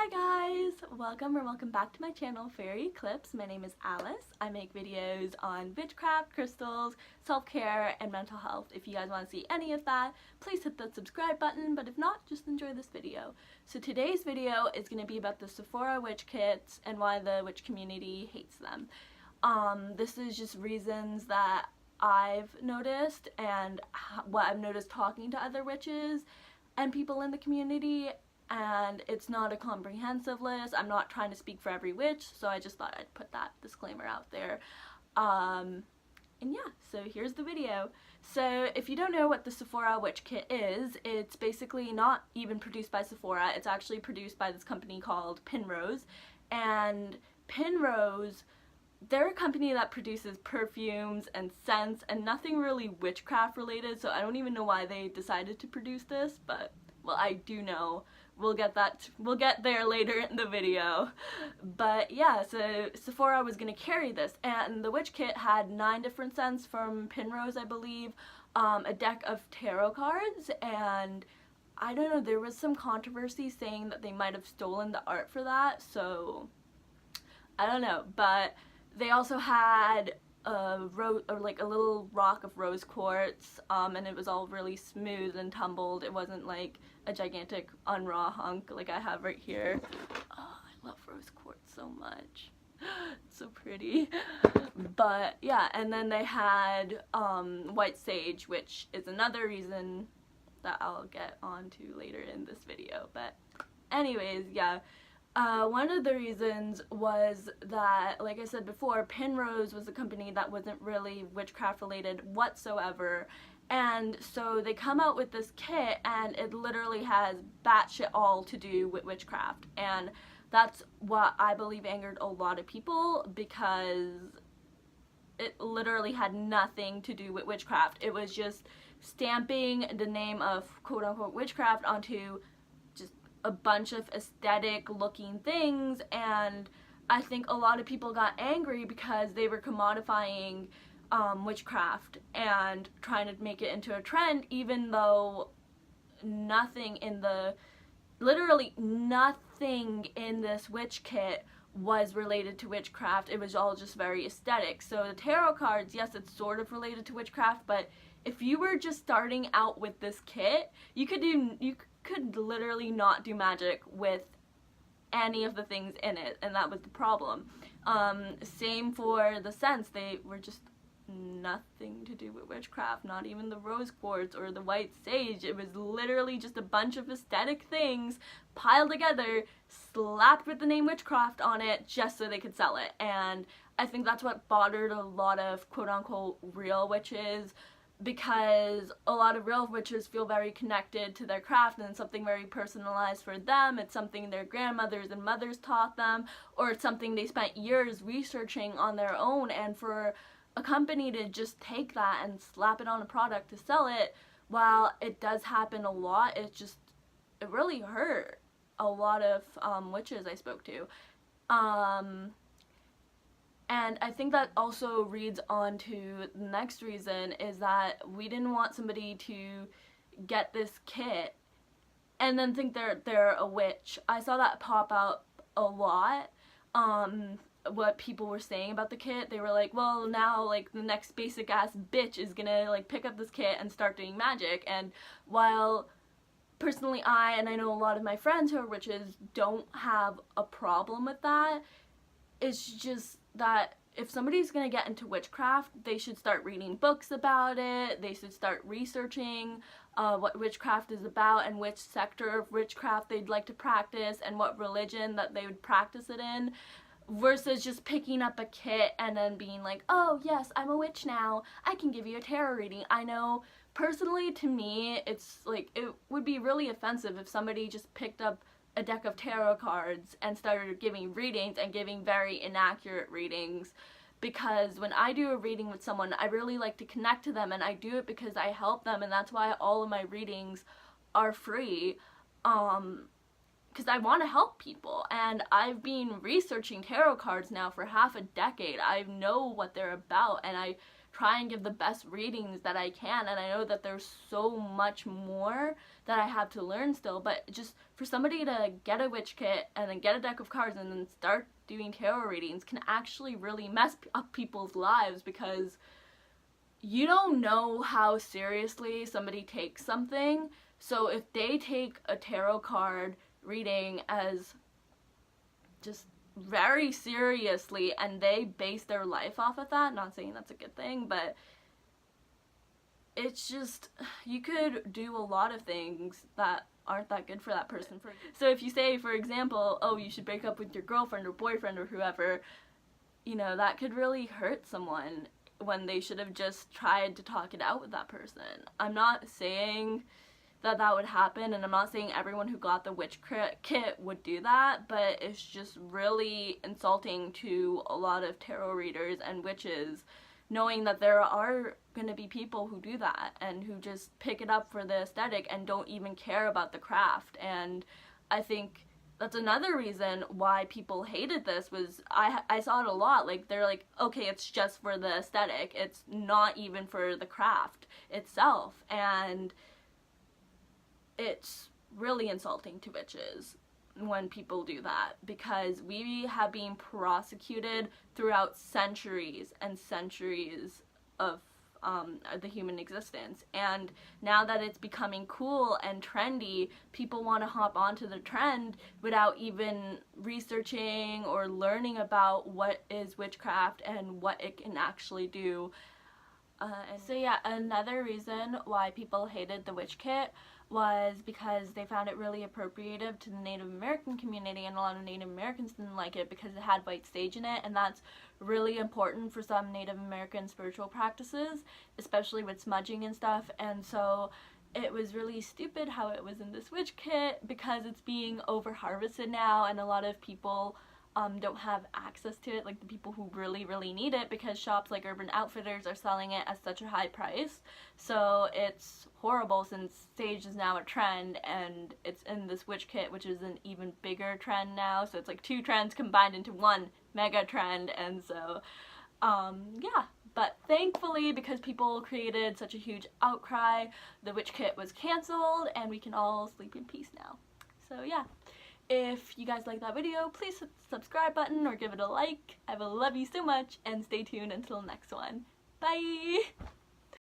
Hi guys! Welcome back to my channel, Fairy Eclipse. My name is Alice. I make videos on witchcraft, crystals, self-care, and mental health. If you guys want to see any of that, please hit the subscribe button, but if not, just enjoy this video. So today's video is going to be about the Sephora Witch Kits and why the witch community hates them. This is just reasons that I've noticed and what I've noticed talking to other witches and people in the community. And it's not a comprehensive list. I'm not trying to speak for every witch, so I just thought I'd put that disclaimer out there. And yeah, so here's the video. So if you don't know what the Sephora Witch Kit is, it's basically not even produced by Sephora. It's actually produced by this company called Penrose. And Penrose, they're a company that produces perfumes and scents and nothing really witchcraft related, so I don't even know why they decided to produce this, but well, I do know. We'll get there later in the video. But yeah, so Sephora was gonna carry this, and the witch kit had 9 different scents from Penrose, I believe, a deck of tarot cards, and I don't know, there was some controversy saying that they might have stolen the art for that, so I don't know. But they also had a little rock of rose quartz, and it was all really smooth and tumbled. It wasn't like a gigantic unraw hunk like I have right here. Oh, I love rose quartz so much. It's so pretty. But yeah, and then they had white sage, which is another reason that I'll get onto later in this video. But anyways, yeah. One of the reasons was that, like I said before, Penrose was a company that wasn't really witchcraft related whatsoever, and so they come out with this kit and it literally has batshit all to do with witchcraft, and that's what I believe angered a lot of people, because it literally had nothing to do with witchcraft. It was just stamping the name of quote-unquote witchcraft onto just a bunch of aesthetic looking things, and I think a lot of people got angry because they were commodifying witchcraft and trying to make it into a trend, even though literally nothing in this witch kit was related to witchcraft. It was all just very aesthetic. So the tarot cards, yes, it's sort of related to witchcraft, but if you were just starting out with this kit, you could literally not do magic with any of the things in it, and that was the problem. Same for the scents. They were just nothing to do with witchcraft, not even the rose quartz or the white sage. It was literally just a bunch of aesthetic things piled together, slapped with the name witchcraft on it just so they could sell it. And I think that's what bothered a lot of quote-unquote real witches, because a lot of real witches feel very connected to their craft and it's something very personalized for them. It's something their grandmothers and mothers taught them, or it's something they spent years researching on their own, and for a company to just take that and slap it on a product to sell it, while it does happen a lot, it really hurt a lot of witches I spoke to. And I think that also reads on to the next reason, is that we didn't want somebody to get this kit and then think they're a witch. I saw that pop out a lot. What people were saying about the kit, they were like, well, now like the next basic ass bitch is gonna like pick up this kit and start doing magic. And while personally I know a lot of my friends who are witches don't have a problem with that, it's just that if somebody's gonna get into witchcraft, they should start reading books about it. They should start researching what witchcraft is about and which sector of witchcraft they'd like to practice and what religion that they would practice it in, versus just picking up a kit and then being like, oh yes, I'm a witch now, I can give you a tarot reading. I know personally, to me, it's like, it would be really offensive if somebody just picked up a deck of tarot cards and started giving readings and giving very inaccurate readings, because when I do a reading with someone, I really like to connect to them, and I do it because I help them, and that's why all of my readings are free, because I want to help people. And I've been researching tarot cards now for half a decade. I know what they're about, and I try and give the best readings that I can, and I know that there's so much more that I have to learn still, but just for somebody to get a witch kit and then get a deck of cards and then start doing tarot readings can actually really mess up people's lives, because you don't know how seriously somebody takes something. So if they take a tarot card reading as just very seriously and they base their life off of that, not saying that's a good thing, but it's just, you could do a lot of things that aren't that good for that person. So if you say, for example, oh, you should break up with your girlfriend or boyfriend or whoever, you know, that could really hurt someone when they should have just tried to talk it out with that person. I'm not saying that that would happen, and I'm not saying everyone who got the witch kit would do that, but it's just really insulting to a lot of tarot readers and witches, knowing that there are going to be people who do that and who just pick it up for the aesthetic and don't even care about the craft. And I think that's another reason why people hated this, was I saw it a lot. Like, they're like, okay, it's just for the aesthetic, it's not even for the craft itself. And it's really insulting to witches when people do that, because we have been prosecuted throughout centuries and centuries of the human existence, and now that it's becoming cool and trendy, people want to hop onto the trend without even researching or learning about what is witchcraft and what it can actually do. And so yeah, another reason why people hated the witch kit was because they found it really appropriative to the Native American community, and a lot of Native Americans didn't like it because it had white sage in it, and that's really important for some Native American spiritual practices, especially with smudging and stuff. And so it was really stupid how it was in this witch kit, because it's being over harvested now, and a lot of people don't have access to it, like the people who really need it, because shops like Urban Outfitters are selling it at such a high price. So it's horrible, since sage is now a trend and it's in this witch kit, which is an even bigger trend now. So it's like two trends combined into one mega trend. And so yeah, but thankfully, because people created such a huge outcry, the witch kit was canceled and we can all sleep in peace now. So yeah. If you guys like that video, please hit the subscribe button or give it a like. I will love you so much, and stay tuned until the next one. Bye!